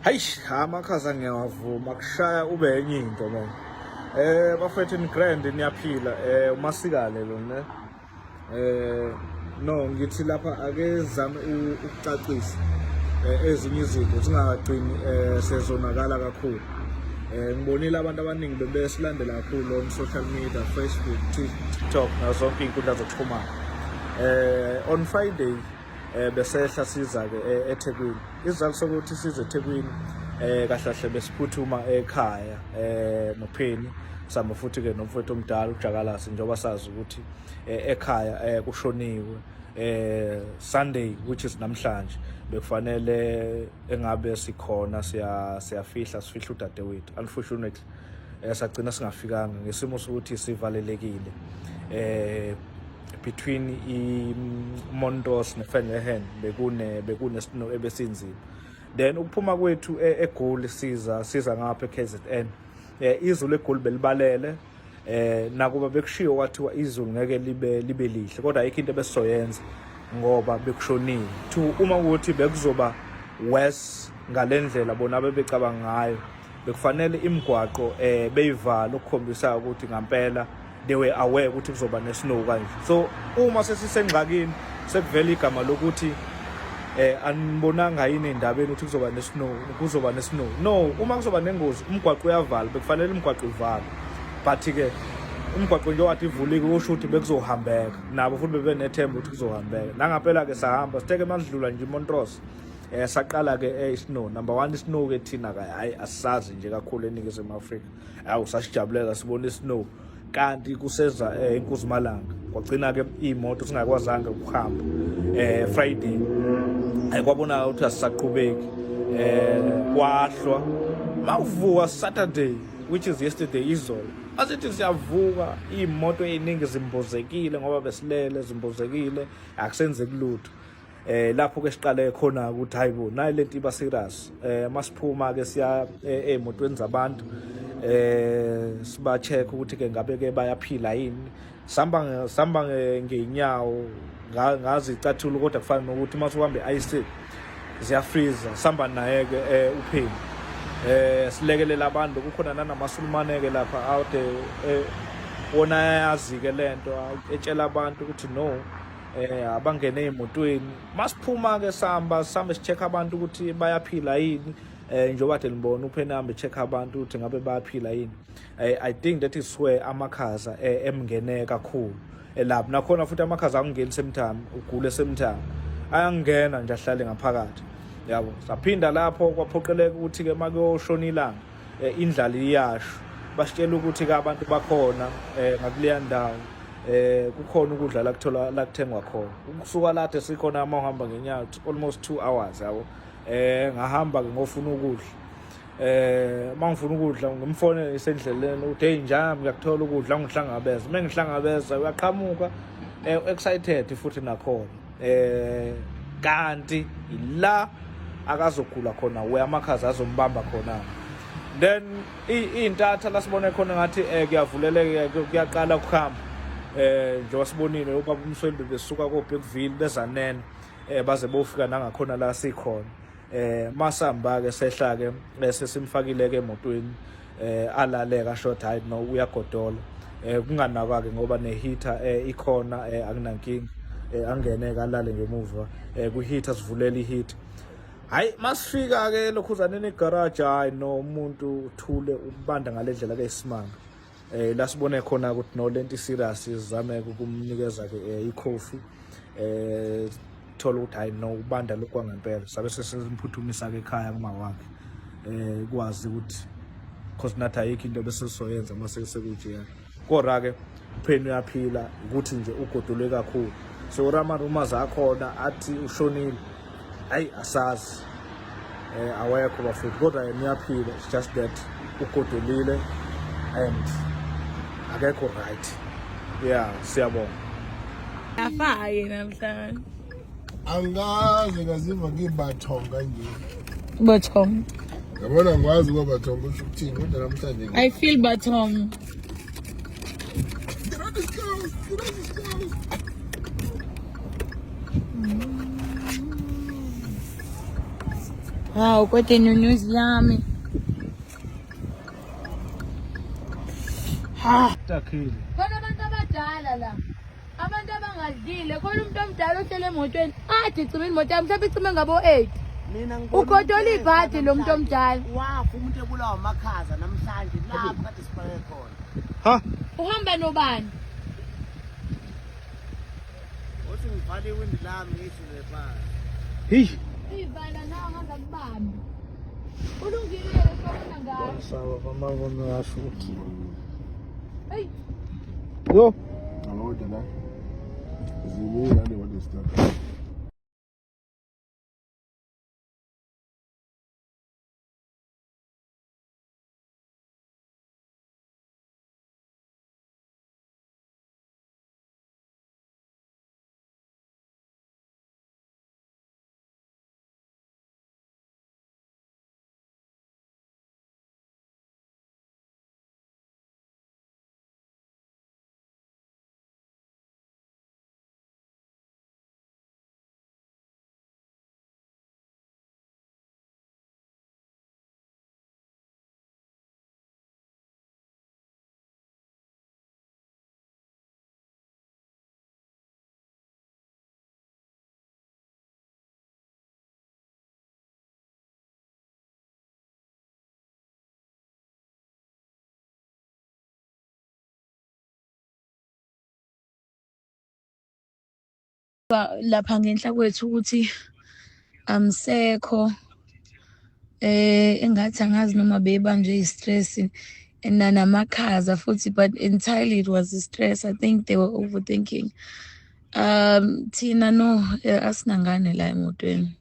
Hayish, amakhaza ngiyawavuma kushaya ube enye into man. Bafethu in grand niyaphila umasikale lo ne. No ngithi lapha ake zame ukucacisa ezinye izinto singagcini sezonakala kakhulu. Ngibonile abantu abaningi besilandela kakhulu on social media, Facebook, TikTok nazonke inkundla zokuxhumana. On Friday besehla siza ke eThekwini. Isizathu sokuthi size eThekwini kahle kahle besiphuthuma ekhaya noPheni sama futhi ke nomfowethu omdala uJakalasi njengoba sazi ukuthi ekhaya kushoniwe Sunday which is namhlanje bekufanele engabe sikhona siyafihla udadewethu. Unfortunately sagcina singafikanga ngesimo sokuthi sivalelekile between iMontos neFenlehen bekune snow ebesinzima. Then ukuphuma kwethu eGoli siza ngapha eKZN izulu eGoli belibalele nakuba bekushiwo kwathiwa izulu ngeke libe lihle kodwa ayikho into besizoyenza ngoba bekushoniwe uma ukuthi bekuzoba worse ngalendlela bona bebecabanga ngayo bekufanele imigwaqo beyivala ukukhombisa ukuthi ngampela they were aware ukuthi kuzoba nesnow kanje. So uma sesisengxakini sekuvela igama lokuthi anibonanga yini endabeni ukuthi kuzoba nesnow. No, uma kuzoba nengozi umgwaqo uyavala bekufanele umgwaqo uvalwe. But ke umgwaqo nje wathi ivulike usho ukuthi bekuzohambeka nabo futhi bebenethemba ukuthi kuzohambeka. Nangaphela ke sahamba siteke mandlula nje iMontrose saqala ke isnow. Number 1 isnow ke thina ka hayi asazi nje kakhulu eNingizimu Afrika. Hawu sasijabulela sibona isnow kanti kuseza iNkuzimalanga kwagcina ke imoto singakwazanga ukuhamba Friday ayikwabona ukuthi asisaqhubeki kwahlwa mawuvuka Saturday which is yesterday izolo asithi siyavuka imoto eziningi zimbozekile ngoba besilele zimbozekile akusenzeki lutho lapho ke siqale khona ukuthi hayibo nayi lento iba serious masiphuma ke siya emotweni zabantu siba check ukuthi ke ngabe ke bayaphila yini samba ngeenyawo ngazi icathulo kodwa kufana nokuthi masuhambe ice ziyafreeza samba naye ke uPheni silekelela abantu kukhona nanamasulumane ke lapha out wona yazi ke lento etshela abantu ukuthi no abangene emotweni masiphuma ke samba sicheck abantu ukuthi bayaphila yini njengoba de libona uPheni hambe check abantu ukuthi ngabe bayaphila yini. I think that is where amakhaza emngene kakhulu lapho nakhona futhi amakhaza akungeni semthamo ugule semthamo ayangena nje ahlale ngaphakathi yabo saphinda lapho kwaphoqeleka ukuthi ke makuyoshona ilanga indlala iyasho basitshela ukuthi ke abantu bakhona ngakuleya ndawo kukhona ukudla la kuthola la kuthengwa khona ukusuka lapho sikhona amahamba ngenyawo almost 2 hours yabo ngahamba ke ngofuna ukudla mangifuna ukudla ngimfonela isendleleni uthi hey njami ngiyakuthola ukudla ngihlangabeza mengihlangabeza uyaqhamuka excited futhi nakhona kanti ila akazogula khona we amakhaza azombamba khona. Then intatha lasibone khona ngathi kuyavuleleka kuyaqala ukuhamba njengoba sibonile ubaba uMsweli besuka koBeckville bezanene baze bofika nangakhona la sikhona masamba ke sehla ke sesimfakile ke emotweni alaleka short hayi no uyagodola kunganakwa ke ngoba neheater ikhona akunankinga angene kalale ngemuva kuheater sivulela iheater. Hayi masifika ke lokhuzane negarage hayi no umuntu uthule ubanda ngalendlela ke isimanga lasibone khona ukuthi no lento serious sizame ukumnikeza ke icoffee thola ukuthi hayi no ubanda lokwangempela sabe sesimphuthumisaka ekhaya kuma wakhe kwazi ukuthi cause nathi ayikho into besizoyenza mase sekujiyana kodwa ke uPheni uyaphila ukuthi nje ugodolwe kakhulu so rumors akhona athi ushonile hayi asazi awekho bafethu kodwa niyaphila it's just that ugodolile and akekho right yeah siyabonga afaye namhlanje angazi ngaziva ngibathonga nje bathong yabona ngwazi ngoba bathonga usho ukuthini kodwa namhlanje I feel bathong Hawu kodwa news yami. Takhile. Khona abantu abadala la. Abantu abangadlile khona umuntu omdala ohlele emotweni. Athi cima imoto yami mhlawumbe icime ngabo 8. Mina ngibona Ukhodola ibhadi lo muntu omdala. wafa umuntu ebulawa amakhaza namhlanje lapha kade sibheke khona. Ha? Uhamba nobani? Othi ngivale iwindi lami ngisho phansi. Hey. Ivala nawo ngaza kubamba. Ulungile lokho ngayo. Sawa bamabona yasho ukuthi. Hey. Yo. Aloda la. Zingiyani what is that? Lapha ngenhla kwethu ukuthi amsekho engathi angazi noma bebanjwe i-stress namakhaza futhi but entirely it was the stress. I think they were overthinking. Thina no asinangane la emotweni.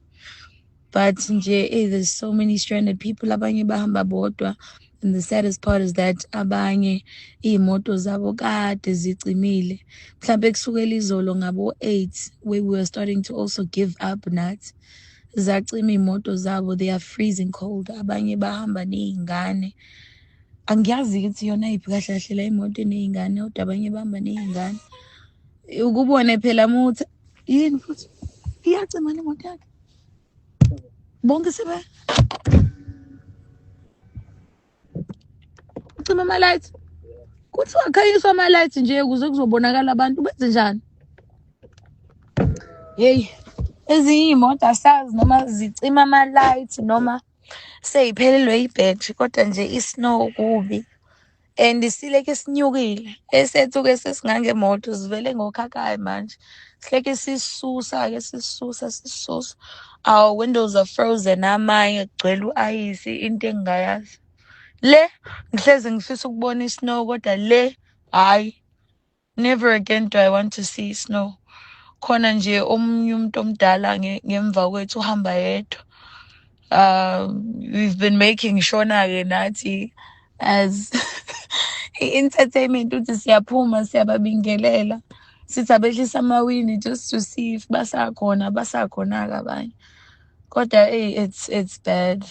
But nje there's so many stranded people abanye bahamba bodwa. And the saddest part is that abanye iy'moto zabo kade zicimile. Mhlambe kusukela izolo ngabo 8 we were starting to also give up nathi. Zacima iy'moto zabo, they are freezing cold. Abanye bahamba ney'ngane. Angiyazi ukuthi yona iphi kahle kahle la imoto eney'ngane kodwa abanye bahamba ney'ngane. Ukubone phela muthi yini futhi iyacima imoto yakhe. Bonke sebe ucima ama-lights. Kuthiwa akhanyiswa ama-lights nje ukuze kuzobonakala abantu benze njani? Hey, ezinye iy'moto asazi noma zicima ama-lights noma seyiphelelwe ibhetri kodwa nje i-snow kubi. And sileke sinyukile. Esethu-ke sesingangemoto sivele ngokhakhayi manje. Sileke sisusa-ke sisusa. Our windows are frozen amanye kugcwele u-ayisi into engingayazi. Le ngihlezi ngifisa ukubona i-snow kodwa le hayi. Never again do I want to see snow. Khona nje omunye umuntu omdala ngemva kwethu uhamba yedwa. We've been making sure-ke nathi as i-entertainment ukuthi siyaphuma siyababingelela. Sithi abehlisa amawini just to see if basakhona-ke abanye. Kodwa it's bad.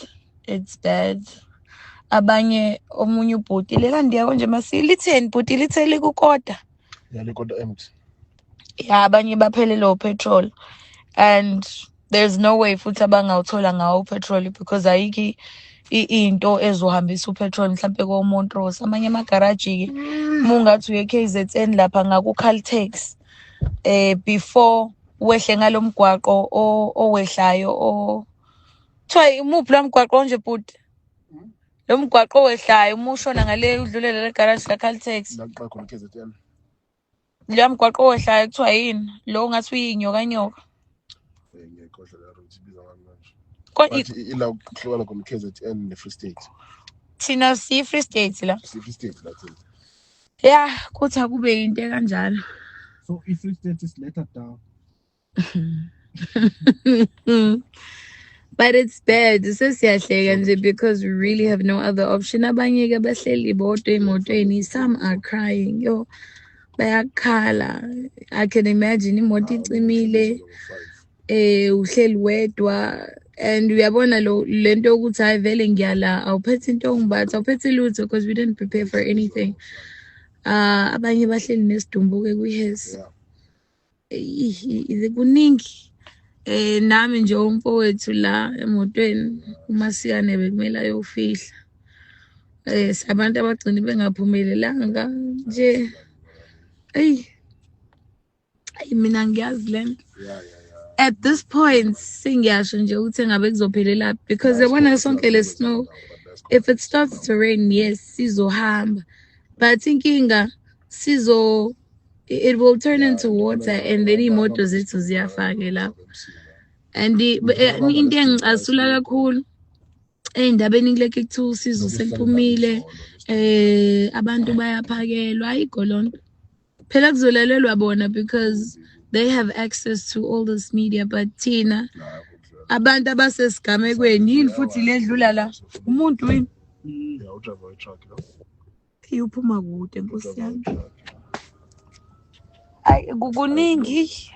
It's bad. Abanye omunye ubhuti lela ndiyako nje litheni bhuti litheli kukodwa. Yalikoda empty. Yeah, abanye baphelelwe upetrol. And there's no way futhi abangawuthola ngawo upetrol because ayikho into ezohambisa upetrol mhlambe koMontrose. Amanye amagaraji-ke mungathi uye KZN lapha ngaku-Caltex before wehle ngalomgwaqo owehlayo kuthiwa imuphi lo mgwaqo nje bhuti? Lo mgwaqo owehlayo uma ushona ngale udlulela le garage la-Caltex. Nakuba khona KZN. Lo mgwaqo owehlayo kuthiwa yini? Lo ngathi uyinyoka. Ngiyakhohlwa la route ibiza manje. Bathi ila ukuhlukana khona KZN ne-Free State. Thina si-Free State la. Si-Free State la thina. Yeah, kuthi akube into kanjalo. So i-Free State is later down. But it's bad. Sesiyahleka nje because we really have no other option. Abanye-ke bahleli bodwa emotweni. Some are crying. Yo, bayakhala. I can imagine imoto icimile. Uhleli wedwa. And uyabona lento ukuthi hayi vele ngiyala awuphethe into ongibathi awuphethe lutho because we didn't prepare for anything. Abanye bahleli nesidumbu-ke kwi-hairs. Kuningi. nami nje umfowethu la emotweni uMasiyane bekumele ayofihla. Sabantu abagcina bengaphumelelanga nje. Ayi mina ngiyazi lento. At this point singiyasho nje ukuthi ngabe kuzophelela because yabona sonke le snow, if it starts to rain, yes sizohamba, but inkinga it will turn into water and then imoto zethu ziyafake lapho. And into engicasula kakhulu endabeni kuleke kuthiwa usizo seliphumile, abantu bayaphakelwa, ayikho lonto. Phela kuzolalelwa bona because they have access to all this media, but thina abantu abasesigamekweni yini futhi ledlula la umuntu wini uphuma kude Nkosi yami. Ay kuningi.